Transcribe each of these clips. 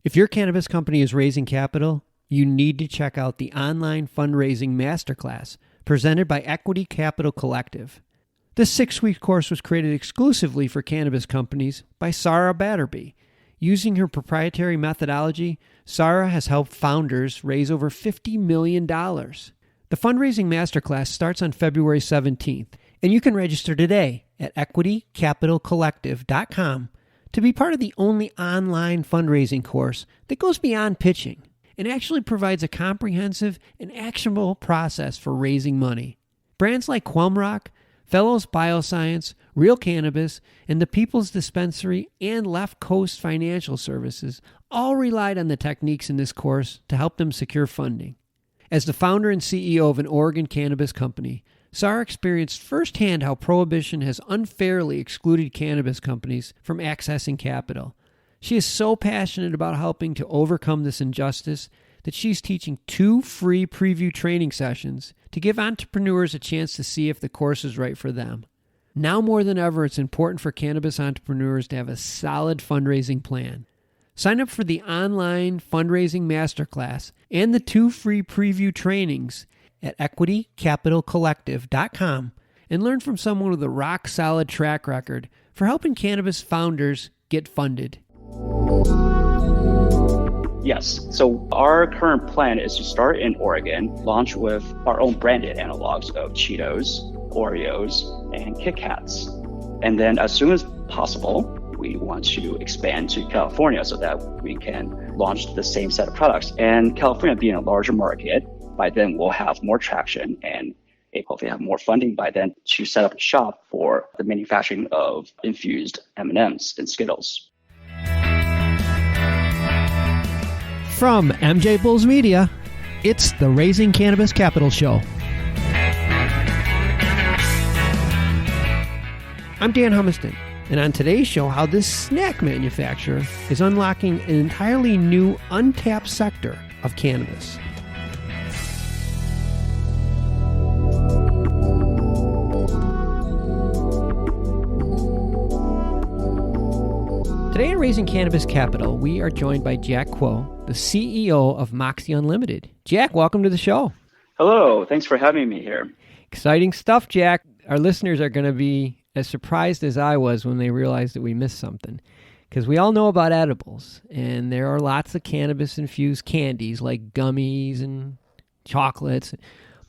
If your cannabis company is raising capital, you need to check out the online fundraising masterclass presented by Equity Capital Collective. This 6-week course was created exclusively for cannabis companies by Sarah Batterby. Using her proprietary methodology, Sarah has helped founders raise over $50 million. The fundraising masterclass starts on February 17th, and you can register today at equitycapitalcollective.com to be part of the only online fundraising course that goes beyond pitching and actually provides a comprehensive and actionable process for raising money. Brands like Qualmrock, Fellows Bioscience, Real Cannabis, and the People's Dispensary and Left Coast Financial Services all relied on the techniques in this course to help them secure funding. As the founder and CEO of an Oregon cannabis company, Sarah experienced firsthand how prohibition has unfairly excluded cannabis companies from accessing capital. She is so passionate about helping to overcome this injustice that she's teaching 2 free preview training sessions to give entrepreneurs a chance to see if the course is right for them. Now more than ever, it's important for cannabis entrepreneurs to have a solid fundraising plan. Sign up for the online fundraising masterclass and the 2 free preview trainings at equitycapitalcollective.com and learn from someone with a rock-solid track record for helping cannabis founders get funded. Yes. So our current plan is to start in Oregon, launch with our own branded analogs of Cheetos, Oreos, and Kit Kats. And then as soon as possible, we want to expand to California so that we can launch the same set of products. And California being a larger market, by then we'll have more traction and hopefully have more funding by then to set up a shop for the manufacturing of infused M&Ms and Skittles. From MJBulls Media, it's the Raising Cannabis Capital Show. I'm Dan Humiston, and on today's show, how this snack manufacturer is unlocking an entirely new, untapped sector of cannabis. Today in Raising Cannabis Capital, we are joined by Jack Kuo, the CEO of Moxy Unlimited. Jack, welcome to the show. Hello, thanks for having me here. Exciting stuff, Jack. Our listeners are going to be as surprised as I was when they realized that we missed something. Because we all know about edibles, and there are lots of cannabis-infused candies like gummies and chocolates.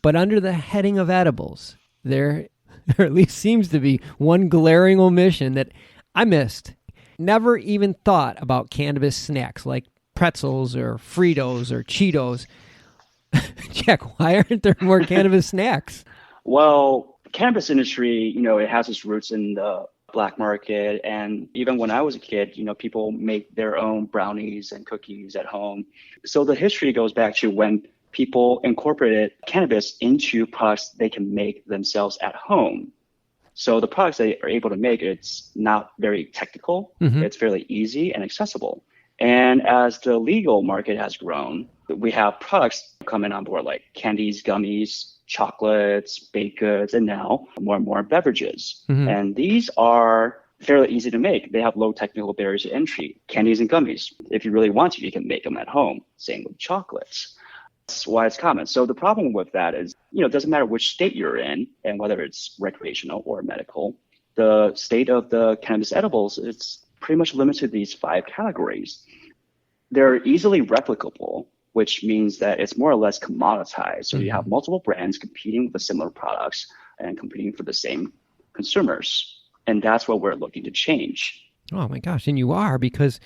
But under the heading of edibles, there at least seems to be one glaring omission that I missed. Never even thought about cannabis snacks like pretzels or Fritos or Cheetos. Jack, why aren't there more cannabis snacks? Well, the cannabis industry, it has its roots in the black market. And even when I was a kid, people make their own brownies and cookies at home. So the history goes back to when people incorporated cannabis into products they can make themselves at home. So the products they are able to make, it's not very technical. Mm-hmm. It's fairly easy and accessible. And as the legal market has grown, we have products coming on board like candies, gummies, chocolates, baked goods, and now more and more beverages. Mm-hmm. And these are fairly easy to make. They have low technical barriers to entry. Candies and gummies, if you really want to, you can make them at home. Same with chocolates. That's why it's common. So the problem with that is, it doesn't matter which state you're in and whether it's recreational or medical, the state of the cannabis edibles, it's pretty much limited to these 5 categories. They're easily replicable, which means that it's more or less commoditized. So you have multiple brands competing with the similar products and competing for the same consumers. And that's what we're looking to change. Oh my gosh. And you are, because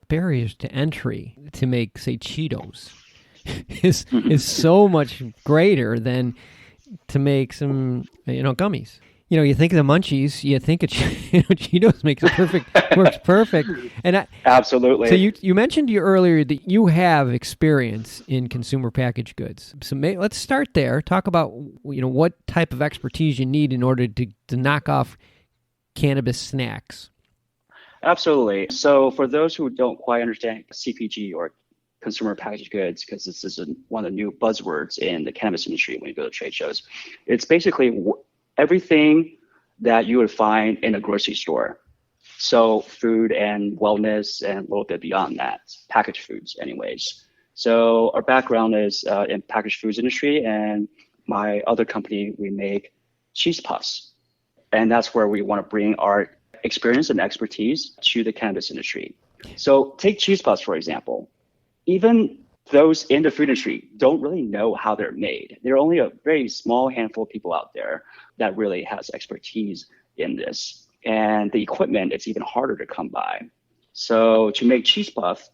barriers to entry to make, say, Cheetos is so much greater than to make some, gummies. You think of the munchies, you think of Cheetos works perfect. And absolutely. So you mentioned earlier that you have experience in consumer packaged goods. So let's start there. Talk about what type of expertise you need in order to knock off cannabis snacks. Absolutely. So for those who don't quite understand CPG or consumer packaged goods, because this is one of the new buzzwords in the cannabis industry when you go to trade shows, it's basically everything that you would find in a grocery store So food and wellness and a little bit beyond that, packaged foods anyways. So our background is in packaged foods industry, and my other company, we make cheese puffs. And that's where we want to bring our experience and expertise to the cannabis industry. So take cheese puffs, for example. Even those in the food industry don't really know how they're made. There are only a very small handful of people out there that really has expertise in this. And the equipment, it's even harder to come by. So to make cheese puff,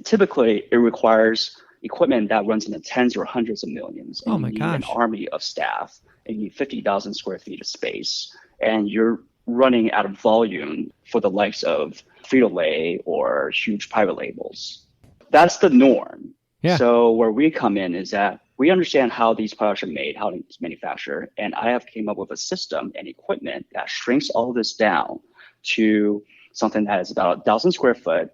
typically it requires equipment that runs in the tens or hundreds of millions. And oh my you need gosh. an army of staff, and you need 50,000 square feet of space. And you're running out of volume for the likes of Frito-Lay or huge private labels. That's the norm. Yeah. So where we come in is that we understand how these products are made, how it's manufactured, and I have came up with a system and equipment that shrinks all of this down to something that is about 1,000 square foot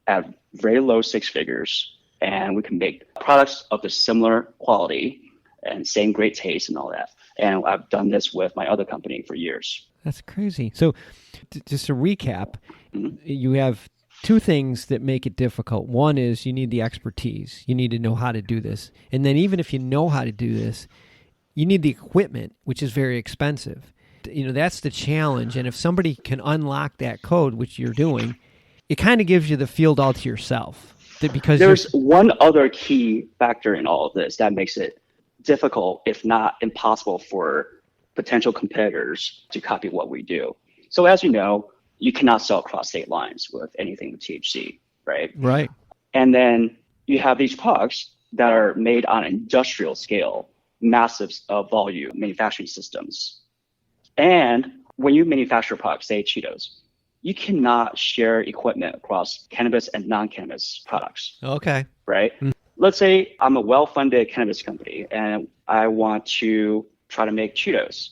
at very low six figures, and we can make products of the similar quality and same great taste and all that. And I've done this with my other company for years. That's crazy. So just to recap, you have two things that make it difficult. One is you need the expertise. You need to know how to do this. And then even if you know how to do this, you need the equipment, which is very expensive. That's the challenge. And if somebody can unlock that code, which you're doing, it kind of gives you the field all to yourself. Because there's one other key factor in all of this that makes it difficult, if not impossible, for potential competitors to copy what we do. So as you know, you cannot sell across state lines with anything with THC, right? Right. And then you have these products that are made on an industrial scale, massive volume manufacturing systems. And when you manufacture products, say Cheetos, you cannot share equipment across cannabis and non-cannabis products. Okay. Right? Let's say I'm a well-funded cannabis company and I want to try to make Cheetos.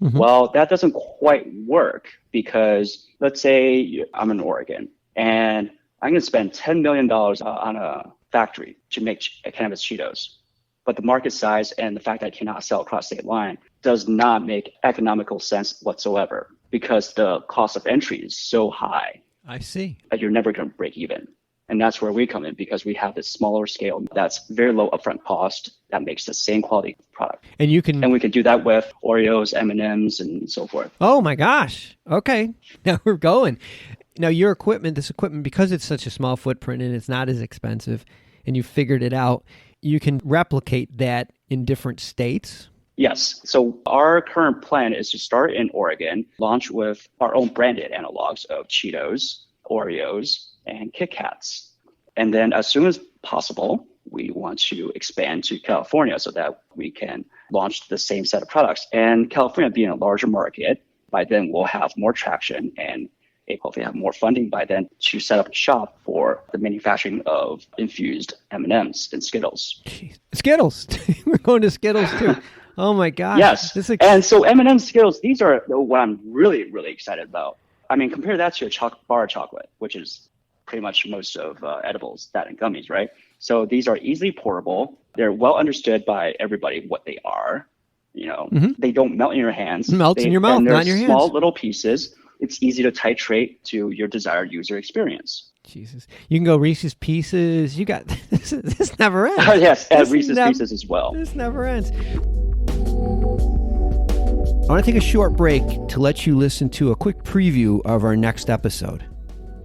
Mm-hmm. Well, that doesn't quite work because let's say I'm in Oregon and I'm going to spend $10 million on a factory to make cannabis Cheetos. But the market size and the fact that I cannot sell across state line does not make economical sense whatsoever because the cost of entry is so high. I see. That you're never going to break even. And that's where we come in because we have this smaller scale that's very low upfront cost that makes the same quality product. And we can do that with Oreos, M&Ms, and so forth. Oh my gosh. Okay. Now we're going. Now this equipment, because it's such a small footprint and it's not as expensive and you figured it out, you can replicate that in different states? Yes. So our current plan is to start in Oregon, launch with our own branded analogs of Cheetos, Oreos, and Kit Kats. And then as soon as possible, we want to expand to California so that we can launch the same set of products. And California being a larger market, by then we'll have more traction and hopefully have more funding by then to set up a shop for the manufacturing of infused M&Ms and Skittles. Jeez. Skittles. We're going to Skittles too. Oh my gosh. Yes. And so M&M Skittles, these are what I'm really, really excited about. I mean, compare that to a bar of chocolate, which is pretty much most of edibles, that and gummies, right? So these are easily portable. They're well understood by everybody what they are. They don't melt in your hands. It melts in your mouth, not in your hands. Small little pieces. It's easy to titrate to your desired user experience. Jesus. You can go Reese's Pieces. You got this never ends. Yes, and Reese's Pieces as well. This never ends. I want to take a short break to let you listen to a quick preview of our next episode.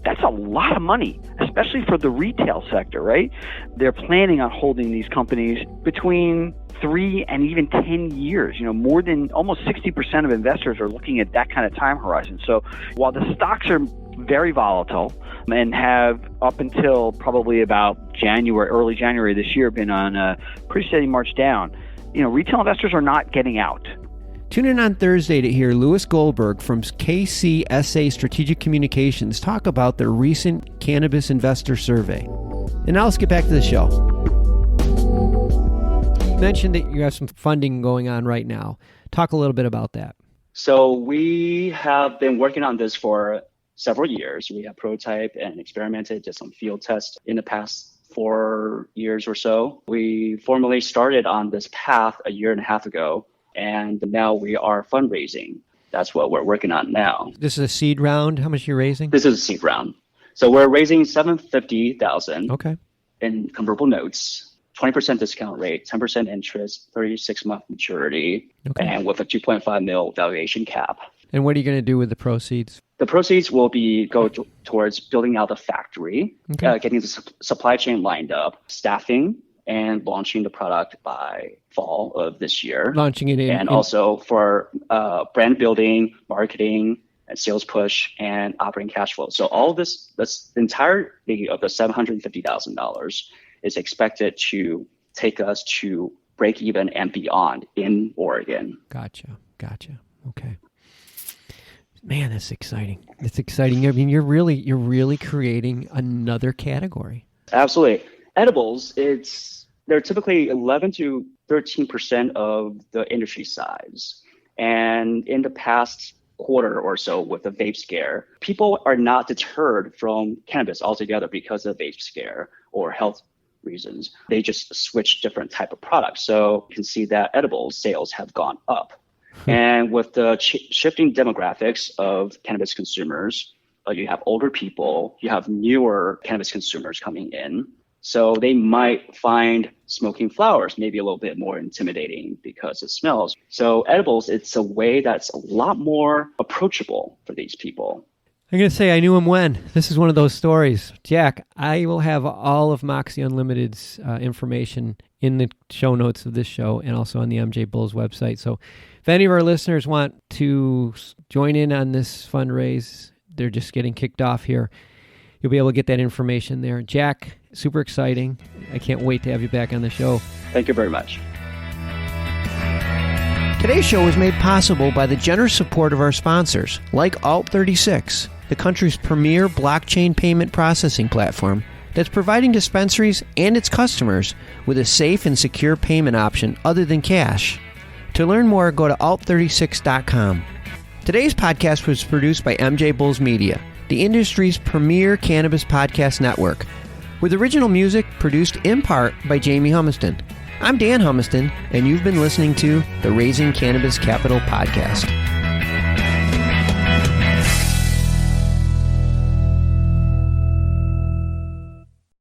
That's a lot of money, especially for the retail sector, right? They're planning on holding these companies between 3 and even 10 years. More than almost 60% of investors are looking at that kind of time horizon. So while the stocks are very volatile and have up until probably about early January this year, been on a pretty steady march down, retail investors are not getting out. Tune in on Thursday to hear Louis Goldberg from KCSA Strategic Communications talk about their recent cannabis investor survey. And now let's get back to the show. You mentioned that you have some funding going on right now. Talk a little bit about that. So we have been working on this for several years. We have prototyped and experimented, did some field tests in the past 4 years or so. We formally started on this path a year and a half ago. And now we are fundraising. that's what we're working on now. This is a seed round. How much are you raising? This is a seed round. So we're raising $750,000 in convertible notes, 20% discount rate, 10% interest, 36-month maturity, and with a 2.5 mil valuation cap. And what are you going to do with the proceeds? The proceeds will go towards building out the factory, getting the supply chain lined up, staffing, and launching the product by fall of this year. Launching it in. And also for brand building, marketing, and sales push, and operating cash flow. So all of this, the entirety of the $750,000 is expected to take us to break even and beyond in Oregon. Gotcha. Okay. Man, that's exciting. It's exciting. I mean, you're really creating another category. Absolutely. Edibles, they're typically 11 to 13% of the industry size. And in the past quarter or so with the vape scare, people are not deterred from cannabis altogether because of the vape scare or health reasons. They just switch different type of products. So you can see that edible sales have gone up. And with the shifting demographics of cannabis consumers, you have older people, you have newer cannabis consumers coming in. So they might find smoking flowers maybe a little bit more intimidating because it smells. So edibles, it's a way that's a lot more approachable for these people. I'm going to say I knew him when. This is one of those stories. Jack, I will have all of Moxy Unlimited's information in the show notes of this show and also on the MJBulls website. So if any of our listeners want to join in on this fundraise, they're just getting kicked off here, you'll be able to get that information there. Jack, super exciting. I can't wait to have you back on the show. Thank you very much. Today's show was made possible by the generous support of our sponsors, like Alt36, the country's premier blockchain payment processing platform that's providing dispensaries and its customers with a safe and secure payment option other than cash. To learn more, go to alt36.com. Today's podcast was produced by MJBulls Media, the industry's premier cannabis podcast network, with original music produced in part by Jamie Humiston. I'm Dan Humiston, and you've been listening to the Raising Cannabis Capital podcast.